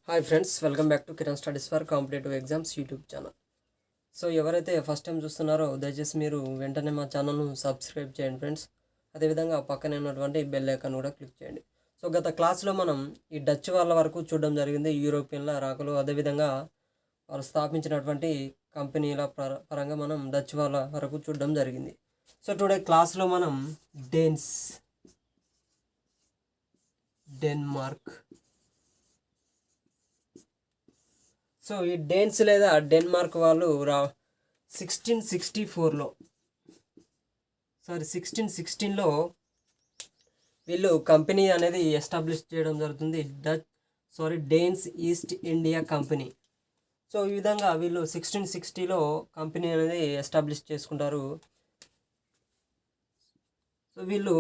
Hi friends, welcome back to Kiran studies for competitive exams YouTube channel. So ఎవరైతే first time చూస్తున్నారో దయచేసి మీరు వెంటనే మా ఛానల్ను సబ్స్క్రైబ్ చేయండి ఫ్రెండ్స్. అదేవిధంగా పక్కనే ఉన్నటువంటి బెల్ ఐకాన్ కూడా క్లిక్ చేయండి. సో గత క్లాస్లో మనం ఈ డచ్ వాళ్ళ వరకు చూడడం జరిగింది, యూరోపియన్ల రాకలు, అదేవిధంగా వాళ్ళు స్థాపించినటువంటి కంపెనీల పరంగా మనం డచ్ వాళ్ళ వరకు చూడడం జరిగింది. సో టుడే క్లాస్లో మనం డెన్మార్క్. సో ఈ డేన్స్ లేదా డెన్మార్క్ వాళ్ళు 1616లో వీళ్ళు కంపెనీ అనేది ఎస్టాబ్లిష్ చేయడం జరుగుతుంది, డేన్స్ ఈస్ట్ ఇండియా కంపెనీ. సో ఈ విధంగా వీళ్ళు 1660లో కంపెనీ అనేది ఎస్టాబ్లిష్ చేసుకుంటారు. సో వీళ్ళు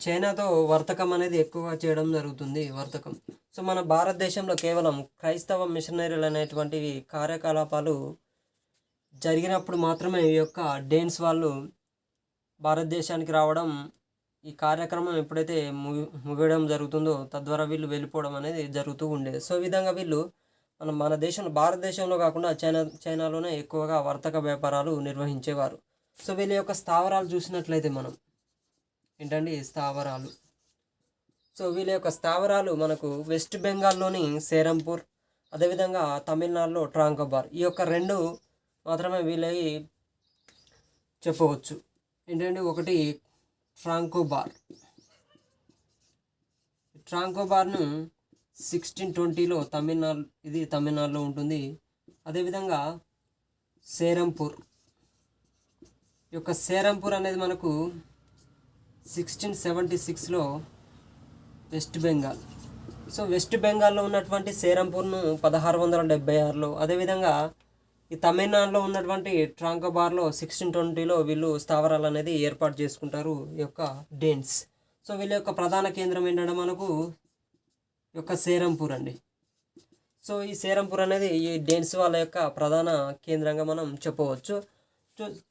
చైనాతో వర్తకం అనేది ఎక్కువగా చేయడం జరుగుతుంది. సో మన భారతదేశంలో కేవలం క్రైస్తవ మిషనరీలు అనేటువంటివి కార్యకలాపాలు జరిగినప్పుడు మాత్రమే ఈ యొక్క డేన్స్ వాళ్ళు భారతదేశానికి రావడం, ఈ కార్యక్రమం ఎప్పుడైతే ముగియడం జరుగుతుందో తద్వారా వీళ్ళు వెళ్ళిపోవడం అనేది జరుగుతూ ఉండేది. సో ఈ విధంగా వీళ్ళు భారతదేశంలో కాకుండా చైనాలోనే ఎక్కువగా వర్తక వ్యాపారాలు నిర్వహించేవారు. సో వీళ్ళ యొక్క స్థావరాలు చూసినట్లయితే మనం స్థావరాలు. సో వీళ్ళ యొక్క స్థావరాలు మనకు వెస్ట్ బెంగాల్లోని సేరంపూర్, అదేవిధంగా తమిళనాడులో ట్రాంకోబార్, ఈ యొక్క రెండు మాత్రమే వీళ్ళవి చెప్పవచ్చు. ఒకటి ట్రాంకోబార్ను 1620లో తమిళనాడులో ఉంటుంది. అదేవిధంగా సేరంపూర్ అనేది మనకు 1676లో వెస్ట్ బెంగాల్. సో వెస్ట్ బెంగాల్లో ఉన్నటువంటి సేరంపూర్ను 1676లో, అదేవిధంగా ఈ తమిళనాడులో ఉన్నటువంటి ట్రాంకోబార్లో 1620లో వీళ్ళు స్థావరాలు అనేది ఏర్పాటు చేసుకుంటారు, ఈ యొక్క డేన్స్. సో వీళ్ళ యొక్క ప్రధాన కేంద్రం ఏంటంటే మనకు ఈ యొక్క సేరంపూర్ అండి. సో ఈ సేరంపూర్ అనేది ఈ డేన్స్ వాళ్ళ యొక్క ప్రధాన కేంద్రంగా మనం చెప్పవచ్చు.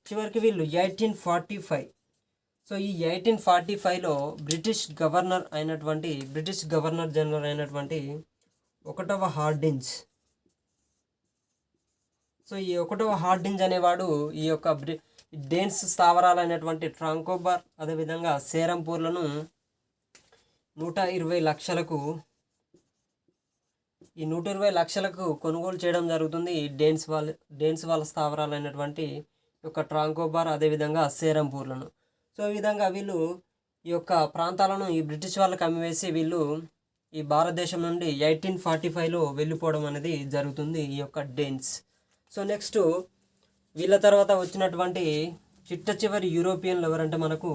చివరికి వీళ్ళు 1845, సో ఈ 1845లో బ్రిటిష్ గవర్నర్ జనరల్ అయినటువంటి 1వ హార్డింజ్. సో ఈ 1వ హార్డింజ్ అనేవాడు ఈ యొక్క డేన్స్ స్థావరాలైనటువంటి ట్రాంకోబార్, అదేవిధంగా సేరంపూర్లను 120 లక్షలకు కొనుగోలు చేయడం జరుగుతుంది. ఈ డేన్స్ వాళ్ళ స్థావరాలైనటువంటి యొక్క ట్రాంకోబార్, అదేవిధంగా సేరంపూర్లను. సో ఈ విధంగా వీళ్ళు ఈ యొక్క ప్రాంతాలను ఈ బ్రిటిష్ వాళ్ళకి అమ్మివేసి వీళ్ళు ఈ భారతదేశం నుండి 1845లో వెళ్ళిపోవడం అనేది జరుగుతుంది, ఈ యొక్క డేన్స్. సో నెక్స్ట్ వీళ్ళ తర్వాత వచ్చినటువంటి చిట్ట చివరి యూరోపియన్లు ఎవరంటే మనకు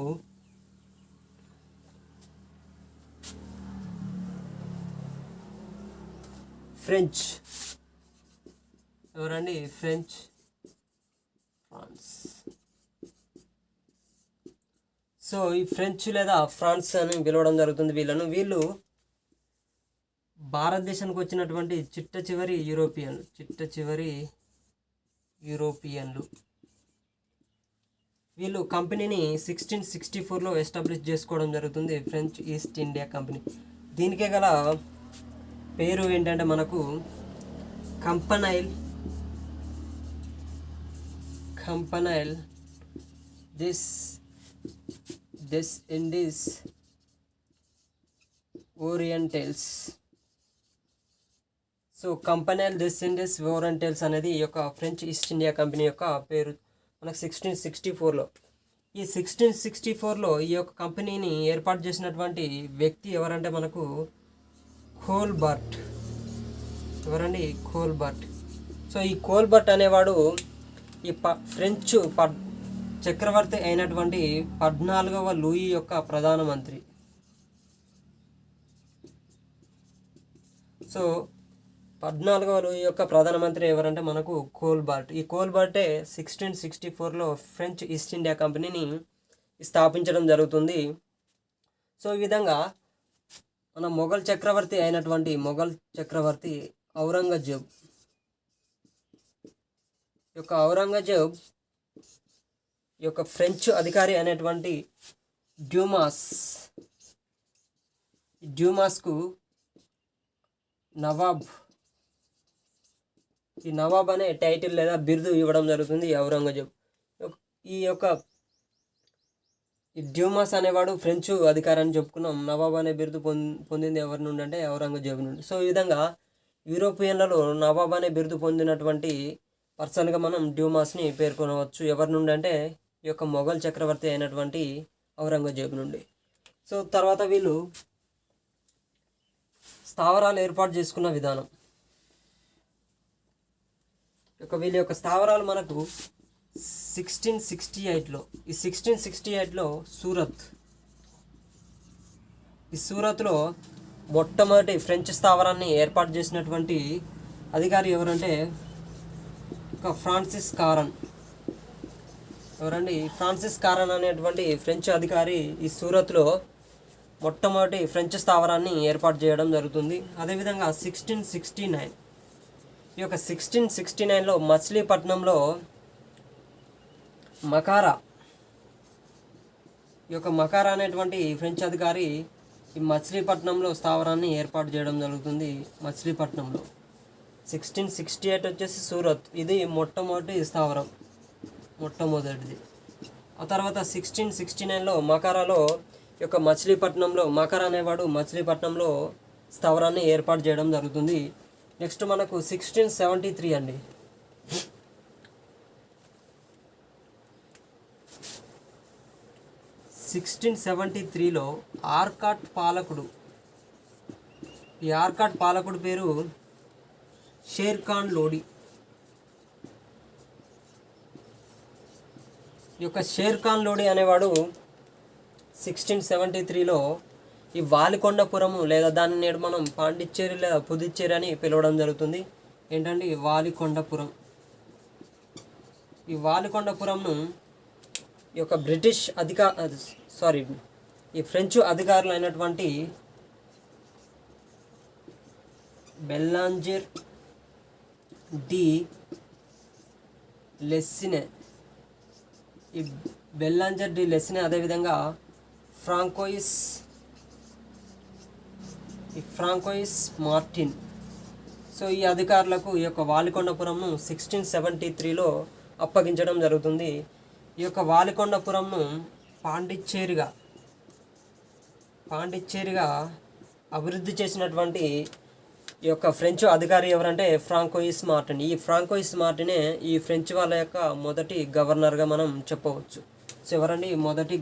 ఫ్రాన్స్. సో ఈ ఫ్రెంచ్ లేదా ఫ్రాన్స్ అని పిలవడం జరుగుతుంది వీళ్ళు భారతదేశానికి వచ్చినటువంటి చిట్ట చివరి యూరోపియన్లు. వీళ్ళు కంపెనీని 1664లో ఎస్టాబ్లిష్ చేసుకోవడం జరుగుతుంది, ఫ్రెంచ్ ఈస్ట్ ఇండియా కంపెనీ. దీనికే గల పేరు ఏంటంటే మనకు కంపనైల్ దెస్ Indies orientals. So కంపనైల్ దెస్ Indies orientals అనేది ఈ యొక్క ఫ్రెంచ్ ఈస్ట్ ఇండియా కంపెనీ యొక్క పేరు మనకు 1664లో. ఈ 1664లో ఈ యొక్క కంపెనీని ఏర్పాటు చేసినటువంటి వ్యక్తి ఎవరంటే మనకు కోల్బర్ట్. సో ఈ కోల్బర్ట్ అనేవాడు ఈ ఫ్రెంచ్ చక్రవర్తి అయినటువంటి 14వ లూయి యొక్క ప్రధానమంత్రి. సో 14వ లూయి యొక్క ప్రధానమంత్రి ఎవరంటే మనకు కోల్బర్ట్. ఈ కోల్బర్టే 1664లో ఫ్రెంచ్ ఈస్ట్ ఇండియా కంపెనీని స్థాపించడం జరుగుతుంది. సో ఈ విధంగా మన మొఘల్ చక్రవర్తి ఔరంగజేబ్ ఈ యొక్క ఫ్రెంచ్ అధికారి అనేటువంటి డ్యూమాస్కు నవాబ్, ఈ నవాబ్ అనే టైటిల్ లేదా బిరుదు ఇవ్వడం జరుగుతుంది ఔరంగజేబ్. ఈ యొక్క ఈ డ్యూమాస్ అనేవాడు ఫ్రెంచ్ అధికారాన్ని చెప్పుకున్నాం. నవాబ్ అనే బిరుదు పొందింది ఎవరి నుండి అంటే ఔరంగజేబు నుండి. సో ఈ విధంగా యూరోపియన్లలో నవాబ్ అనే బిరుదు పొందినటువంటి పర్సన్గా మనం డ్యూమాస్ని పేర్కొనవచ్చు. ఎవరి నుండి అంటే ఈ యొక్క మొఘల్ చక్రవర్తి అయినటువంటి ఔరంగజేబు నుండి. సో తర్వాత వీళ్ళు స్థావరాలు ఏర్పాటు చేసుకున్న విధానం. వీళ్ళ యొక్క స్థావరాలు మనకు 1668లో, ఈ 1668లో సూరత్లో మొట్టమొదటి ఫ్రెంచ్ స్థావరాన్ని ఏర్పాటు చేసినటువంటి అధికారి ఎవరంటే ఫ్రాన్సిస్ కారన్. ఫ్రాన్సిస్ కారన్ అనేటువంటి ఫ్రెంచ్ అధికారి ఈ సూరత్లో మొట్టమొదటి ఫ్రెంచ్ స్థావరాన్ని ఏర్పాటు చేయడం జరుగుతుంది. అదేవిధంగా 1669, ఈ యొక్క 1669లో మచిలీపట్నంలో మకారా, ఈ యొక్క మకారా అనేటువంటి ఫ్రెంచ్ అధికారి ఈ మచిలీపట్నంలో స్థావరాన్ని ఏర్పాటు చేయడం జరుగుతుంది. మచిలీపట్నంలో 1668 వచ్చేసి సూరత్, ఇది మొట్టమొదటి స్థావరం, మొట్టమొదటిది. ఆ తర్వాత 1669లో మకారాలో ఈ యొక్క మచిలీపట్నంలో మకారా అనేవాడు మచిలీపట్నంలో స్థావరాన్ని ఏర్పాటు చేయడం జరుగుతుంది. నెక్స్ట్ మనకు 1673 అండి. 1673లో ఆర్కాట్ పాలకుడు, ఈ ఆర్కాట్ పాలకుడు పేరు షేర్ ఖాన్ లోడి. ఈ యొక్క షేర్ ఖాన్ లోడి అనేవాడు 1673లో ఈ వాలికొండపురము లేదా దాన్ని నేడు మనం పాండిచ్చేరి లేదా పుదుచ్చేరి అని పిలవడం జరుగుతుంది. ఏంటంటే ఈ వాలికొండపురం. ఈ వాలికొండపురంను ఈ యొక్క బ్రిటిష్ ఈ ఫ్రెంచ్ అధికారులు అయినటువంటి బెల్లాంజర్ డి లెస్సినే, ఈ బెల్లాంజర్ డి లెస్సినే అదేవిధంగా ఫ్రాంకోయిస్ మార్టిన్. సో ఈ అధికారులకు ఈ యొక్క వాలికొండపురంను 1673లో అప్పగించడం జరుగుతుంది. ఈ యొక్క వాలికొండపురంను పాండిచ్చేరిగా అభివృద్ధి చేసినటువంటి ఈ యొక్క ఫ్రెంచ్ అధికారి ఎవరంటే ఫ్రాంకోయిస్ మార్టిన్. ఈ ఫ్రాంకోయిస్ మార్టినే ఈ ఫ్రెంచ్ వాళ్ళ యొక్క మొదటి గవర్నర్గా మనం చెప్పవచ్చు. సో ఎవరండి మొదటి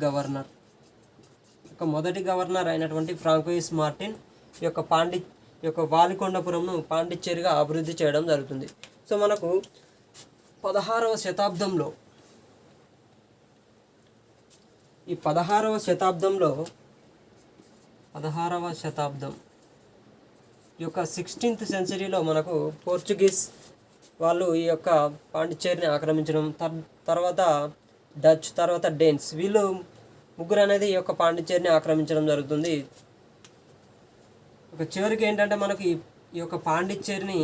గవర్నర్ అయినటువంటి ఫ్రాంకోయిస్ మార్టిన్ ఈ యొక్క వాలికొండపురంను పాండిచ్చేరిగా అభివృద్ధి చేయడం జరుగుతుంది. సో మనకు 16వ శతాబ్దంలో ఈ 16వ శతాబ్దం ఈ యొక్క 16th సెంచరీలో మనకు పోర్చుగీస్ వాళ్ళు ఈ యొక్క పాండిచ్చేరిని ఆక్రమించడం, తర్వాత డచ్, తర్వాత డేన్స్, వీళ్ళు ముగ్గురు అనేది ఈ యొక్క పాండిచ్చేరిని ఆక్రమించడం జరుగుతుంది. చివరికి ఏంటంటే మనకి ఈ యొక్క పాండిచ్చేరిని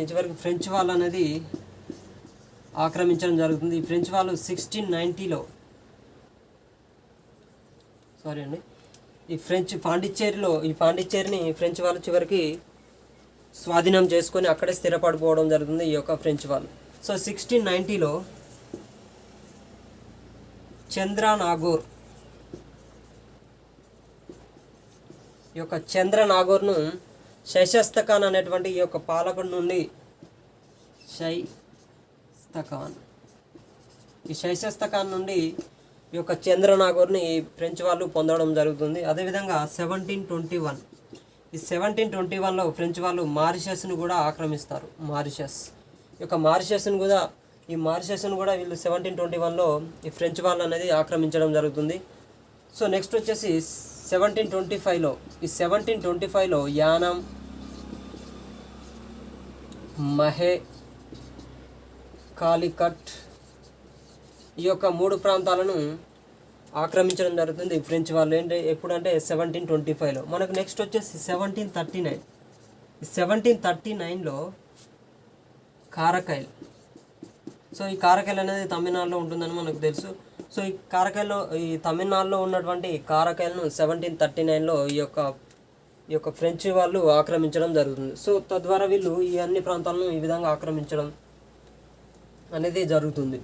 చివరికి ఫ్రెంచ్ వాళ్ళు అనేది ఆక్రమించడం జరుగుతుంది. ఈ ఫ్రెంచ్ వాళ్ళు 1690లో ఈ పాండిచ్చేరిని ఫ్రెంచ్ వాళ్ళు చివరికి స్వాధీనం చేసుకొని అక్కడే స్థిరపడిపోవడం జరుగుతుంది ఈ యొక్క ఫ్రెంచ్ వాళ్ళు. సో 1690లో చంద్రనాగోర్, ఈ యొక్క చంద్రనాగోర్ను షైస్తఖాన్ అనేటువంటి ఈ యొక్క పాలకుడి నుండి షైస్తఖాన్ నుండి ఈ యొక్క చంద్రనాగోర్ని ఫ్రెంచ్ వాళ్ళు పొందడం జరుగుతుంది. అదేవిధంగా 1721లో ఫ్రెంచ్ వాళ్ళు మారిషస్ను కూడా ఆక్రమిస్తారు. ఈ యొక్క మారిషస్ను కూడా వీళ్ళు 1721లో ఈ ఫ్రెంచ్ వాళ్ళు అనేది ఆక్రమించడం జరుగుతుంది. సో నెక్స్ట్ వచ్చేసి 1725లో యానాం, మహే, కాలికట్ ఈ యొక్క 3 ప్రాంతాలను ఆక్రమించడం జరుగుతుంది ఫ్రెంచ్ వాళ్ళు. ఎప్పుడంటే 1725లో. మనకు నెక్స్ట్ వచ్చేసి 1739లో కారకైల్. సో ఈ కారకైల్ అనేది తమిళనాడులో ఉంటుందని మనకు తెలుసు. సో ఈ తమిళనాడులో ఉన్నటువంటి కారకాయలను 1739లో ఈ యొక్క ఫ్రెంచ్ వాళ్ళు ఆక్రమించడం జరుగుతుంది. సో తద్వారా వీళ్ళు ఈ అన్ని ప్రాంతాలను ఈ విధంగా ఆక్రమించడం అనేది జరుగుతుంది.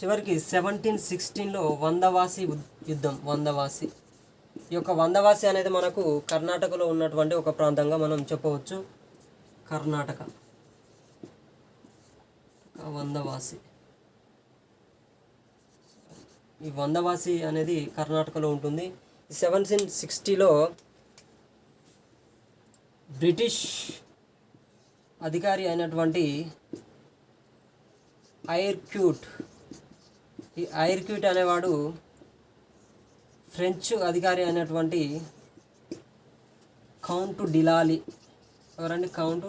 చివరికి 1716లో వందవాసి యుద్ధం. ఈ యొక్క వందవాసి అనేది మనకు కర్ణాటకలో ఉన్నటువంటి ఒక ప్రాంతంగా మనం చెప్పవచ్చు. కర్ణాటక వందవాసి. ఈ వందవాసి అనేది కర్ణాటకలో ఉంటుంది. 1760లో బ్రిటిష్ అధికారి అయినటువంటి ఈ ఐర్క్యూట్ అనేవాడు ఫ్రెంచ్ అధికారి అయినటువంటి కౌంట్ డిలాలి, ఎవరండి, కౌంట్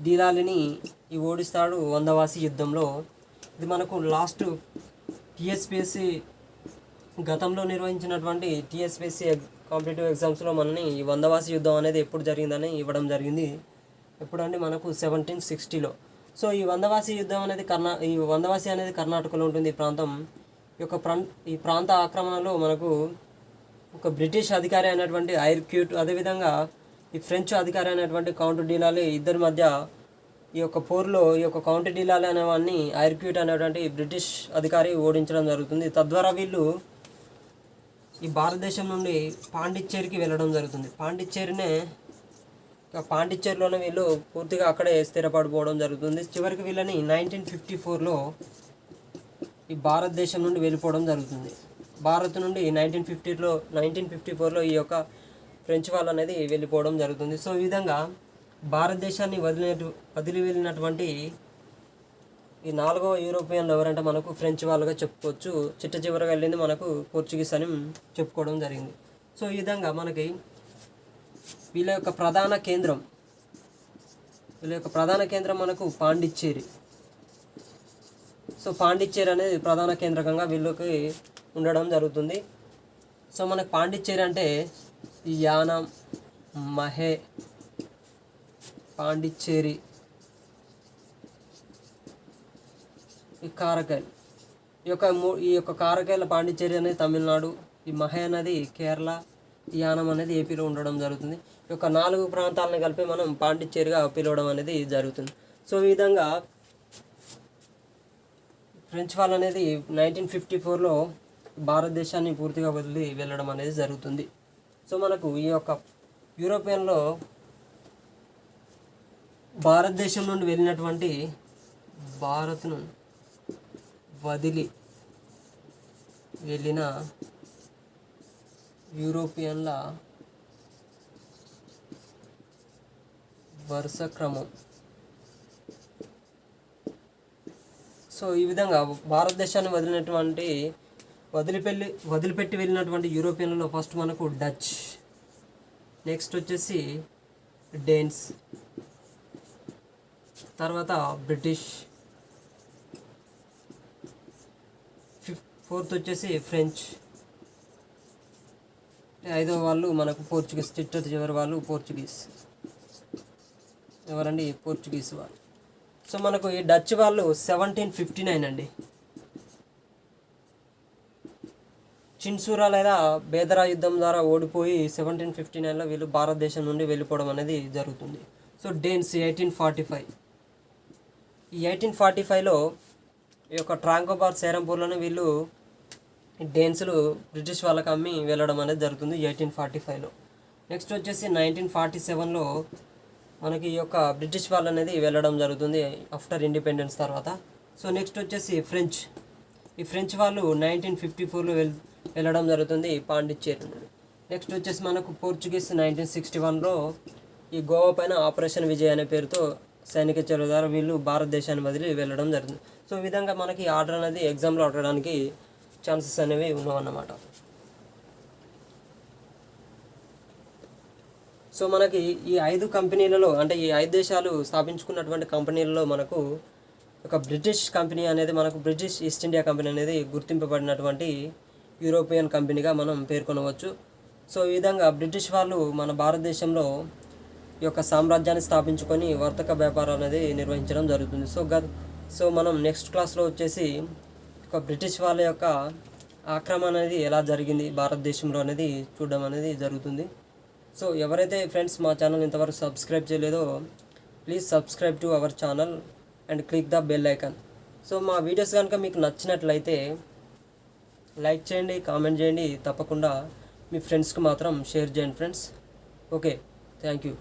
డిలాలిని ఓడిస్తాడు వందవాసి యుద్ధంలో. ఇది మనకు లాస్ట్ టీఎస్పీఎస్సీ గతంలో నిర్వహించినటువంటి టీఎస్పీఎస్సీ కాంపిటేటివ్ ఎగ్జామ్స్లో మనని ఈ వందవాసి యుద్ధం అనేది ఎప్పుడు జరిగిందని ఇవ్వడం జరిగింది. ఎప్పుడండి, మనకు 1760లో. సో ఈ వందవాసి యుద్ధం అనేది వందవాసి అనేది కర్ణాటకలో ఉంటుంది ఈ ప్రాంతం. ఈ ప్రాంత ఆక్రమణలో మనకు ఒక బ్రిటిష్ అధికారి అయినటువంటి ఐర్క్యూట్, అదేవిధంగా ఈ ఫ్రెంచ్ అధికారి అయినటువంటి కౌంట్ డిలాలి ఇద్దరి మధ్య ఈ యొక్క పోరులో ఈ యొక్క కౌంట్ డిలాలి అనేవాడిని ఐర్క్యూట్ అనేటువంటి బ్రిటిష్ అధికారి ఓడించడం జరుగుతుంది. తద్వారా వీళ్ళు ఈ భారతదేశం నుండి పాండిచ్చేరికి వెళ్ళడం జరుగుతుంది. పాండిచ్చేరిలోనే వీళ్ళు పూర్తిగా అక్కడే స్థిరపడిపోవడం జరుగుతుంది. చివరికి వీళ్ళని 1954లో ఈ భారతదేశం నుండి వెళ్ళిపోవడం జరుగుతుంది. భారత్ నుండి 1954లో ఈ యొక్క ఫ్రెంచ్ వాళ్ళు అనేది వెళ్ళిపోవడం జరుగుతుంది. సో ఈ విధంగా భారతదేశాన్ని వదిలి వెళ్ళినటువంటి ఈ 4వ యూరోపియన్లు ఎవరంటే మనకు ఫ్రెంచ్ వాళ్ళుగా చెప్పుకోవచ్చు. చివరగా వెళ్ళింది మనకు పోర్చుగీస్ అని చెప్పుకోవడం జరిగింది. సో ఈ విధంగా మనకి వీళ్ళ యొక్క ప్రధాన కేంద్రం మనకు పాండిచ్చేరి. సో పాండిచ్చేరి అనేది ప్రధాన కేంద్రకంగా వీళ్ళకి ఉండడం జరుగుతుంది. సో మనకు పాండిచ్చేరి అంటే యానం, మహే, పాండిచ్చేరి, ఈ కారకాయలు, ఈ యొక్క కారకాయల పాండిచ్చేరి అనేది తమిళనాడు, ఈ మహే అనేది కేరళ, ఈ యానం అనేది ఏపీలో ఉండడం జరుగుతుంది. ఈ యొక్క 4 ప్రాంతాలను కలిపి మనం పాండిచ్చేరిగా పిలవడం అనేది జరుగుతుంది. సో ఈ విధంగా ఫ్రెంచ్ వాళ్ళు అనేది 1954లో భారతదేశాన్ని పూర్తిగా వదిలి వెళ్ళడం అనేది జరుగుతుంది. సో మనకు ఈ యొక్క యూరోపియన్లో భారతదేశం నుండి వెళ్ళినటువంటి భారత్ను వదిలి వెళ్ళిన యూరోపియన్ల వరుస క్రమం. సో ఈ విధంగా భారతదేశాన్ని వదిలిపెట్టి వెళ్ళినటువంటి యూరోపియన్లలో ఫస్ట్ మనకు డచ్, నెక్స్ట్ వచ్చేసి డేన్స్, తర్వాత బ్రిటిష్, ఫోర్త్ వచ్చేసి ఫ్రెంచ్, 5వ వాళ్ళు మనకు పోర్చుగీస్, చివరి వాళ్ళు పోర్చుగీస్. ఎవరండి, పోర్చుగీస్ వాళ్ళు. సో మనకు ఈ డచ్ వాళ్ళు 1759 అండి, చిన్సూరా లేదా బేదరా యుద్ధం ద్వారా ఓడిపోయి 1759లో వీళ్ళు భారతదేశం నుండి వెళ్ళిపోవడం అనేది జరుగుతుంది. సో డేన్స్ 1845. ఈ 1845లో ఈ యొక్క ట్రాంకోబార్ సేరంపూర్లోనే వీళ్ళు డేన్స్లు బ్రిటిష్ వాళ్ళకి అమ్మి వెళ్ళడం అనేది జరుగుతుంది 1845లో. నెక్స్ట్ వచ్చేసి 1947లో మనకి ఈ యొక్క బ్రిటిష్ వాళ్ళు అనేది వెళ్ళడం జరుగుతుంది ఆఫ్టర్ ఇండిపెండెన్స్ తర్వాత. సో నెక్స్ట్ వచ్చేసి ఫ్రెంచ్. ఈ ఫ్రెంచ్ వాళ్ళు 1954లో వెళ్ళడం జరుగుతుంది పాండిచ్చేరి నుండి. నెక్స్ట్ వచ్చేసి మనకు పోర్చుగీస్ 1961లో ఈ గోవా పైన ఆపరేషన్ విజయ్ అనే పేరుతో సైనిక చర్య ద్వారా వీళ్ళు భారతదేశాన్ని వదిలి వెళ్ళడం జరుగుతుంది. సో ఈ విధంగా మనకి ఆర్డర్ అనేది ఎగ్జామ్లో అడగడానికి ఛాన్సెస్ అనేవి ఉన్నావన్నమాట. సో మనకి ఈ 5 కంపెనీలలో, అంటే ఈ 5 దేశాలు స్థాపించుకున్నటువంటి కంపెనీలలో మనకు ఒక బ్రిటిష్ కంపెనీ అనేది, మనకు బ్రిటిష్ ఈస్ట్ ఇండియా కంపెనీ అనేది గుర్తింపబడినటువంటి యూరోపియన్ కంపెనీగా మనం పేర్కొనవచ్చు. సో ఈ విధంగా బ్రిటిష్ వాళ్ళు మన భారతదేశంలో ఈ యొక్క సామ్రాజ్యాన్ని స్థాపించుకొని వర్తక వ్యాపారం అనేది నిర్వహించడం జరుగుతుంది. సో మనం నెక్స్ట్ క్లాస్లో వచ్చేసి ఒక బ్రిటిష్ వాళ్ళ యొక్క ఆక్రమణ అనేది ఎలా జరిగింది భారతదేశంలో అనేది చూడడం అనేది జరుగుతుంది. సో ఎవరైతే ఫ్రెండ్స్ మా ఛానల్ ఇంతవరకు సబ్స్క్రైబ్ చేయలేదో please subscribe to our channel and click the bell icon. So మా వీడియోస్ కనుక మీకు నచ్చినట్లయితే లైక్ చేయండి, కామెంట్ చేయండి, తప్పకుండా మీ ఫ్రెండ్స్కి మాత్రం షేర్ చేయండి ఫ్రెండ్స్. Okay, thank you.